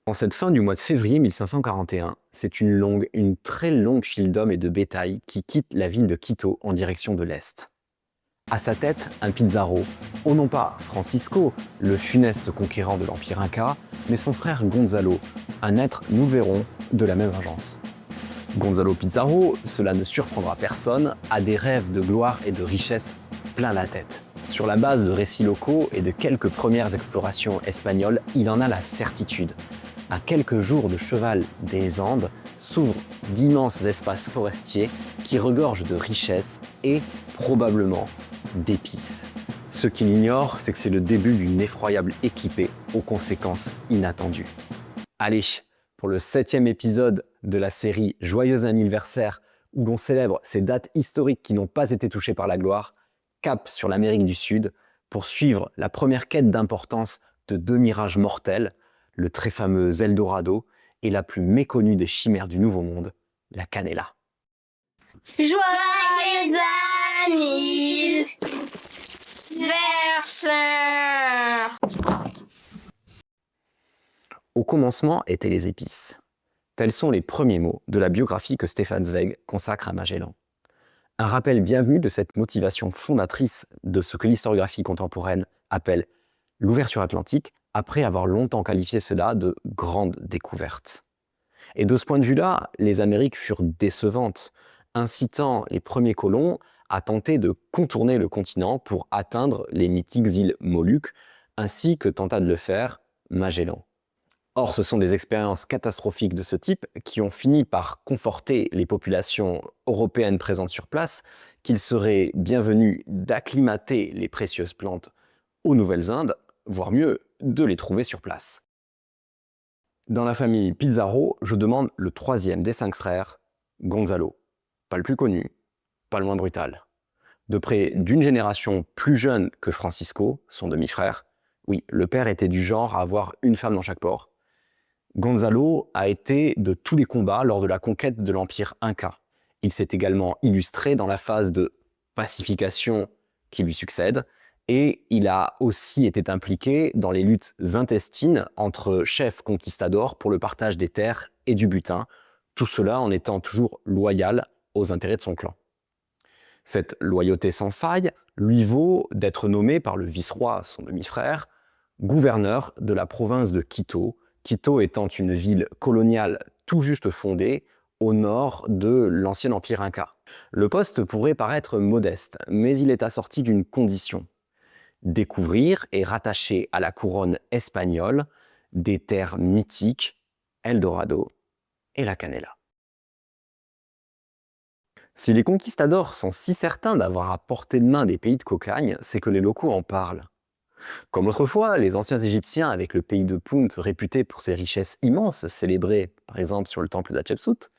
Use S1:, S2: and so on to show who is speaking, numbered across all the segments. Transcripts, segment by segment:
S1: En cette fin du mois de février 1541, c'est une très longue file d'hommes et de bétail qui quitte la ville de Quito en direction de l'est. À sa tête, un Pizarro, oh non pas Francisco, le funeste conquérant de l'Empire Inca, mais son frère Gonzalo, un être, nous le verrons, de la même vengeance. Gonzalo Pizarro, cela ne surprendra personne, a des rêves de gloire et de richesse plein la tête. Sur la base de récits locaux et de quelques premières explorations espagnoles, il en a la certitude. À quelques jours de cheval des Andes s'ouvrent d'immenses espaces forestiers qui regorgent de richesses et, probablement, d'épices. Ce qu'il ignore, c'est que c'est le début d'une effroyable équipée aux conséquences inattendues. Allez, pour le 7e épisode de la série Joyeux anniversaire, où l'on célèbre ces dates historiques qui n'ont pas été touchées par la gloire, cap sur l'Amérique du Sud, pour suivre la première quête d'importance de deux mirages mortels, le très fameux Eldorado et la plus méconnue des chimères du Nouveau Monde, la Canela.
S2: Joyeux anniversaire!
S1: Au commencement étaient les épices. Tels sont les premiers mots de la biographie que Stefan Zweig consacre à Magellan. Un rappel bienvenu de cette motivation fondatrice de ce que l'historiographie contemporaine appelle l'ouverture atlantique, après avoir longtemps qualifié cela de grande découverte. Et de ce point de vue-là, les Amériques furent décevantes, incitant les premiers colons à tenter de contourner le continent pour atteindre les mythiques îles Moluques, ainsi que tenta de le faire Magellan. Or, ce sont des expériences catastrophiques de ce type qui ont fini par conforter les populations européennes présentes sur place qu'il serait bienvenu d'acclimater les précieuses plantes aux Nouvelles-Indes, voire mieux, de les trouver sur place. Dans la famille Pizarro, je demande le troisième des 5 frères, Gonzalo. Pas le plus connu, pas le moins brutal. De près d'une génération plus jeune que Francisco, son demi-frère, oui, le père était du genre à avoir une femme dans chaque port. Gonzalo a été de tous les combats lors de la conquête de l'Empire Inca. Il s'est également illustré dans la phase de pacification qui lui succède, et il a aussi été impliqué dans les luttes intestines entre chefs conquistadors pour le partage des terres et du butin, tout cela en étant toujours loyal aux intérêts de son clan. Cette loyauté sans faille lui vaut d'être nommé par le vice-roi, son demi-frère, gouverneur de la province de Quito, Quito étant une ville coloniale tout juste fondée au nord de l'ancien empire Inca. Le poste pourrait paraître modeste, mais il est assorti d'une condition: découvrir et rattacher à la couronne espagnole des terres mythiques, Eldorado et la Canela. Si les conquistadors sont si certains d'avoir à portée de main des pays de cocagne, c'est que les locaux en parlent. Comme autrefois, les anciens Égyptiens, avec le pays de Punt réputé pour ses richesses immenses, célébrées par exemple sur le temple d'Hatchepsout,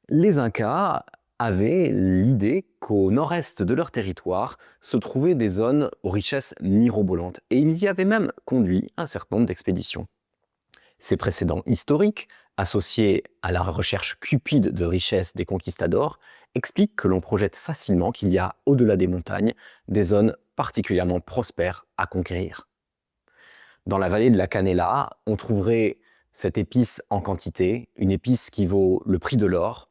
S1: les Incas avaient l'idée qu'au nord-est de leur territoire se trouvaient des zones aux richesses mirobolantes, et ils y avaient même conduit un certain nombre d'expéditions. Ces précédents historiques, associés à la recherche cupide de richesses des conquistadors, expliquent que l'on projette facilement qu'il y a, au-delà des montagnes, des zones particulièrement prospères à conquérir. Dans la vallée de la Canela, on trouverait cette épice en quantité, une épice qui vaut le prix de l'or,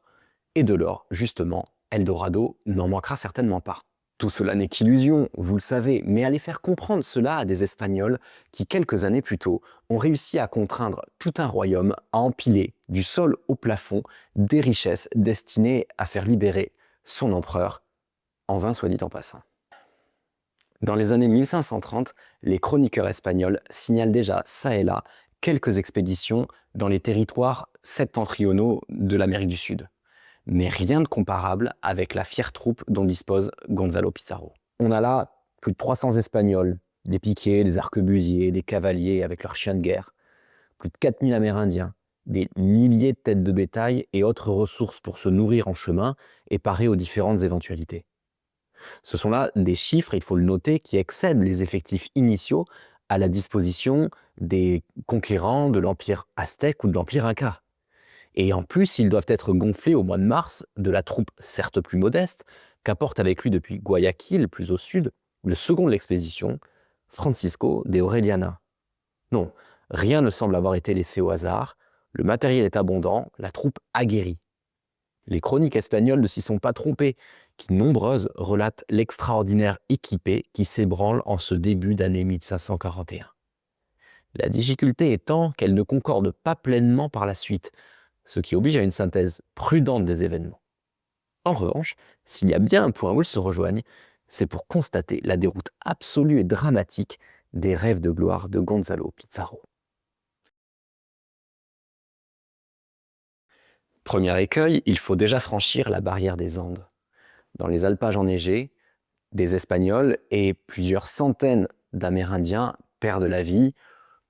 S1: et de l'or, justement, Eldorado n'en manquera certainement pas. Tout cela n'est qu'illusion, vous le savez, mais allez faire comprendre cela à des Espagnols qui, quelques années plus tôt, ont réussi à contraindre tout un royaume à empiler, du sol au plafond, des richesses destinées à faire libérer son empereur, en vain soit dit en passant. Dans les années 1530, les chroniqueurs espagnols signalent déjà çà et là quelques expéditions dans les territoires septentrionaux de l'Amérique du Sud. Mais rien de comparable avec la fière troupe dont dispose Gonzalo Pizarro. On a là plus de 300 Espagnols, des piquets, des arquebusiers, des cavaliers avec leurs chiens de guerre, plus de 4000 Amérindiens, des milliers de têtes de bétail et autres ressources pour se nourrir en chemin et parer aux différentes éventualités. Ce sont là des chiffres, il faut le noter, qui excèdent les effectifs initiaux à la disposition des conquérants de l'Empire aztèque ou de l'Empire Inca. Et en plus, ils doivent être gonflés au mois de mars de la troupe certes plus modeste qu'apporte avec lui depuis Guayaquil, plus au sud, le second de l'expédition, Francisco de Orellana. Non, Rien ne semble avoir été laissé au hasard, le matériel est abondant, la troupe aguerrie. Les chroniques espagnoles ne s'y sont pas trompées, qui nombreuses relatent l'extraordinaire équipée qui s'ébranle en ce début d'année 1541. La difficulté étant qu'elle ne concorde pas pleinement par la suite, ce qui oblige à une synthèse prudente des événements. En revanche, s'il y a bien un point où ils se rejoignent, c'est pour constater la déroute absolue et dramatique des rêves de gloire de Gonzalo Pizarro. Premier écueil, il faut déjà franchir la barrière des Andes. Dans les alpages enneigés, des Espagnols et plusieurs centaines d'Amérindiens perdent la vie.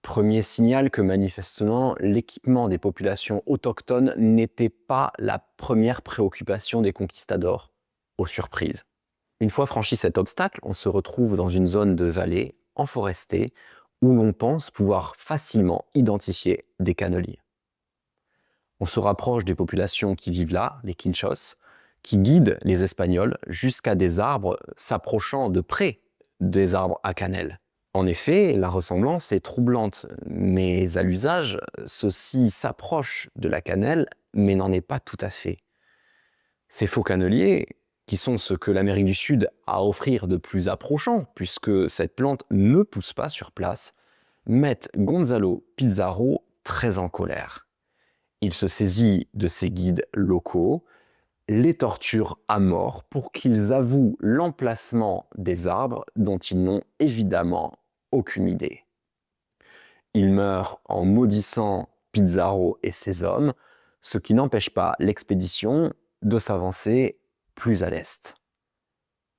S1: Premier signal que manifestement l'équipement des populations autochtones n'était pas la première préoccupation des conquistadors, aux surprises. Une fois franchi cet obstacle, on se retrouve dans une zone de vallée enforestée où l'on pense pouvoir facilement identifier des canneliers. On se rapproche des populations qui vivent là, les Quinchos, qui guident les Espagnols jusqu'à des arbres s'approchant de près des arbres à cannelle. En effet, la ressemblance est troublante, mais à l'usage, ceux-ci s'approchent de la cannelle, mais n'en est pas tout à fait. Ces faux canneliers, qui sont ce que l'Amérique du Sud a à offrir de plus approchant, puisque cette plante ne pousse pas sur place, mettent Gonzalo Pizarro très en colère. Il se saisit de ses guides locaux, les torture à mort pour qu'ils avouent l'emplacement des arbres dont ils n'ont évidemment aucune idée. Il meurt en maudissant Pizarro et ses hommes, ce qui n'empêche pas l'expédition de s'avancer plus à l'est.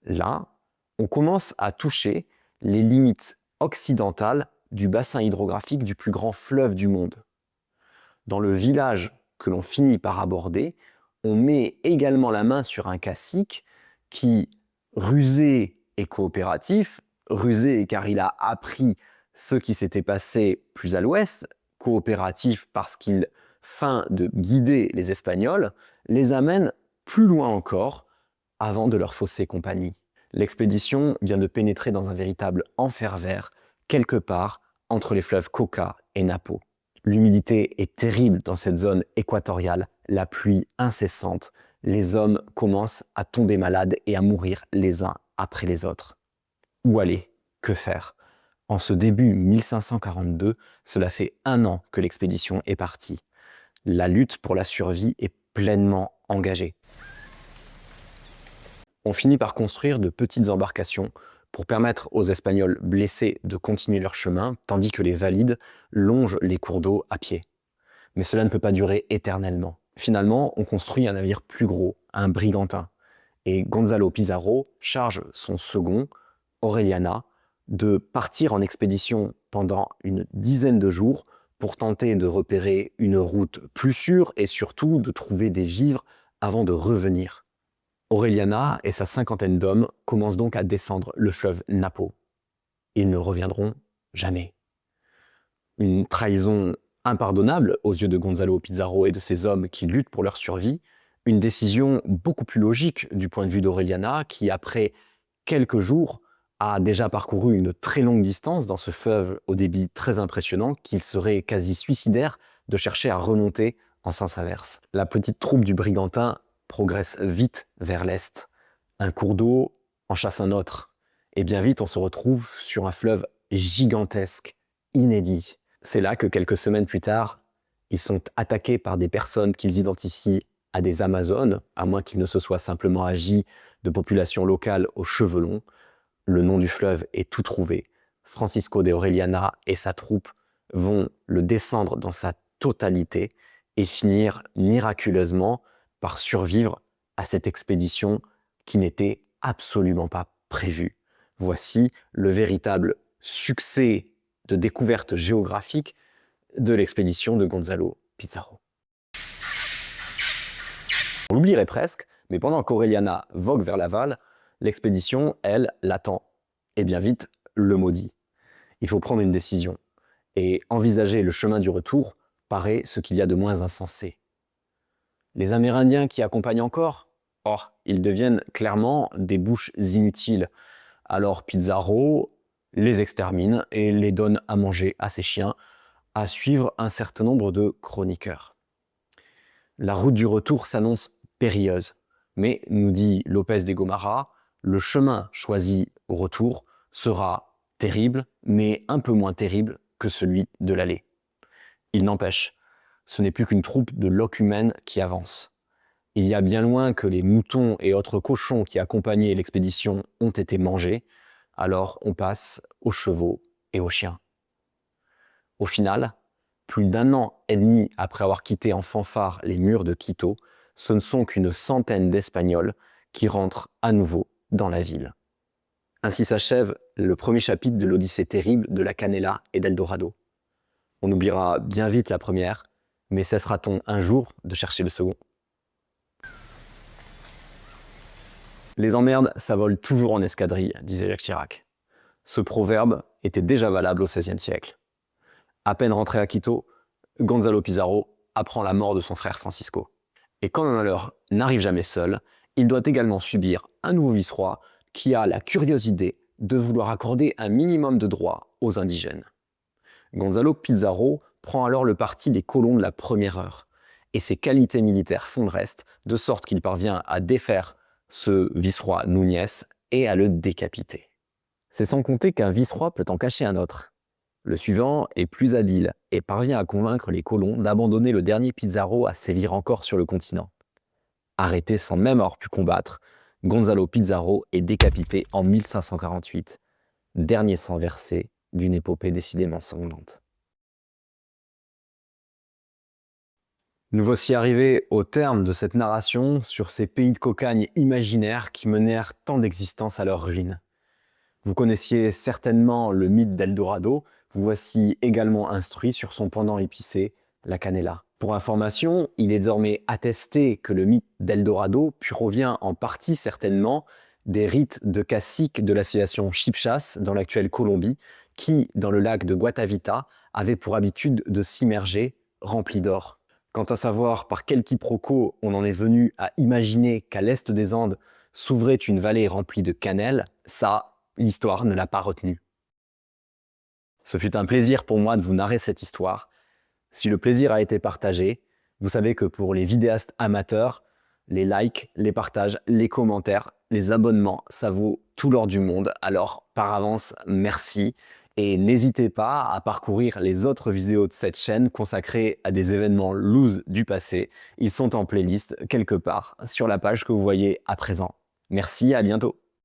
S1: Là, on commence à toucher les limites occidentales du bassin hydrographique du plus grand fleuve du monde. Dans le village que l'on finit par aborder, on met également la main sur un cacique qui, rusé et coopératif, rusé car il a appris ce qui s'était passé plus à l'ouest, coopératif parce qu'il feint de guider les Espagnols, les amène plus loin encore avant de leur fausser compagnie. L'expédition vient de pénétrer dans un véritable enfer vert, quelque part entre les fleuves Coca et Napo. L'humidité est terrible dans cette zone équatoriale, la pluie incessante. Les hommes commencent à tomber malades et à mourir les uns après les autres. Où aller? Que faire? En ce début 1542, cela fait 1 an que l'expédition est partie. La lutte pour la survie est pleinement engagée. On finit par construire de petites embarcations pour permettre aux Espagnols blessés de continuer leur chemin, tandis que les valides longent les cours d'eau à pied. Mais cela ne peut pas durer éternellement. Finalement, on construit un navire plus gros, un brigantin, et Gonzalo Pizarro charge son second, Orellana, de partir en expédition pendant une dizaine de jours pour tenter de repérer une route plus sûre et surtout de trouver des vivres avant de revenir. Orellana et sa 50aine d'hommes commencent donc à descendre le fleuve Napo. Ils ne reviendront jamais. Une trahison impardonnable aux yeux de Gonzalo Pizarro et de ses hommes qui luttent pour leur survie, une décision beaucoup plus logique du point de vue d'Orellana qui, après quelques jours, a déjà parcouru une très longue distance dans ce fleuve au débit très impressionnant qu'il serait quasi suicidaire de chercher à remonter en sens inverse. La petite troupe du brigantin progresse vite vers l'est. Un cours d'eau en chasse un autre. Et bien vite, on se retrouve sur un fleuve gigantesque, inédit. C'est là que quelques semaines plus tard, ils sont attaqués par des personnes qu'ils identifient à des Amazones, à moins qu'il ne se soit simplement agi de populations locales aux cheveux longs. Le nom du fleuve est tout trouvé. Francisco de Orellana et sa troupe vont le descendre dans sa totalité et finir miraculeusement par survivre à cette expédition qui n'était absolument pas prévue. Voici le véritable succès de découverte géographique de l'expédition de Gonzalo Pizarro. On l'oublierait presque, mais pendant qu'Orellana vogue vers l'aval, l'expédition, elle, l'attend. Et bien vite, le maudit. Il faut prendre une décision. Et envisager le chemin du retour paraît ce qu'il y a de moins insensé. Les Amérindiens qui accompagnent encore, ils deviennent clairement des bouches inutiles. Alors Pizarro les extermine et les donne à manger à ses chiens à suivre un certain nombre de chroniqueurs. La route du retour s'annonce périlleuse, mais, nous dit Lopez de Gomara, le chemin choisi au retour sera terrible, mais un peu moins terrible que celui de l'aller. Il n'empêche, ce n'est plus qu'une troupe de locumènes qui avance. Il y a bien loin que les moutons et autres cochons qui accompagnaient l'expédition ont été mangés, alors on passe aux chevaux et aux chiens. Au final, plus d'1 an et demi après avoir quitté en fanfare les murs de Quito, ce ne sont qu'une centaine d'Espagnols qui rentrent à nouveau dans la ville. Ainsi s'achève le premier chapitre de l'Odyssée terrible de la Canela et d'Eldorado. On oubliera bien vite la première, mais cessera-t-on un jour de chercher le second? Les emmerdes, ça vole toujours en escadrille, disait Jacques Chirac. Ce proverbe était déjà valable au XVIe siècle. À peine rentré à Quito, Gonzalo Pizarro apprend la mort de son frère Francisco. Et quand le malheur n'arrive jamais seul, il doit également subir un nouveau vice-roi qui a la curieuse idée de vouloir accorder un minimum de droits aux indigènes. Gonzalo Pizarro prend alors le parti des colons de la première heure, et ses qualités militaires font le reste, de sorte qu'il parvient à défaire ce vice-roi Núñez et à le décapiter. C'est sans compter qu'un vice-roi peut en cacher un autre. Le suivant est plus habile et parvient à convaincre les colons d'abandonner le dernier Pizarro à sévir encore sur le continent. Arrêté sans même avoir pu combattre, Gonzalo Pizarro est décapité en 1548, dernier sang versé d'une épopée décidément sanglante. Nous voici arrivés au terme de cette narration sur ces pays de cocagne imaginaires qui menèrent tant d'existences à leur ruine. Vous connaissiez certainement le mythe d'Eldorado, vous voici également instruit sur son pendant épicé, la canela. Pour information, il est désormais attesté que le mythe d'Eldorado provient en partie certainement des rites de caciques de l'association Chipchas dans l'actuelle Colombie, qui, dans le lac de Guatavita, avaient pour habitude de s'immerger remplis d'or. Quant à savoir par quel quiproquo on en est venu à imaginer qu'à l'est des Andes s'ouvrait une vallée remplie de cannelle, ça, l'histoire ne l'a pas retenu. Ce fut un plaisir pour moi de vous narrer cette histoire. Si le plaisir a été partagé, vous savez que pour les vidéastes amateurs, les likes, les partages, les commentaires, les abonnements, ça vaut tout l'or du monde. Alors, par avance, merci. Et n'hésitez pas à parcourir les autres vidéos de cette chaîne consacrées à des événements loose du passé. Ils sont en playlist quelque part sur la page que vous voyez à présent. Merci, à bientôt.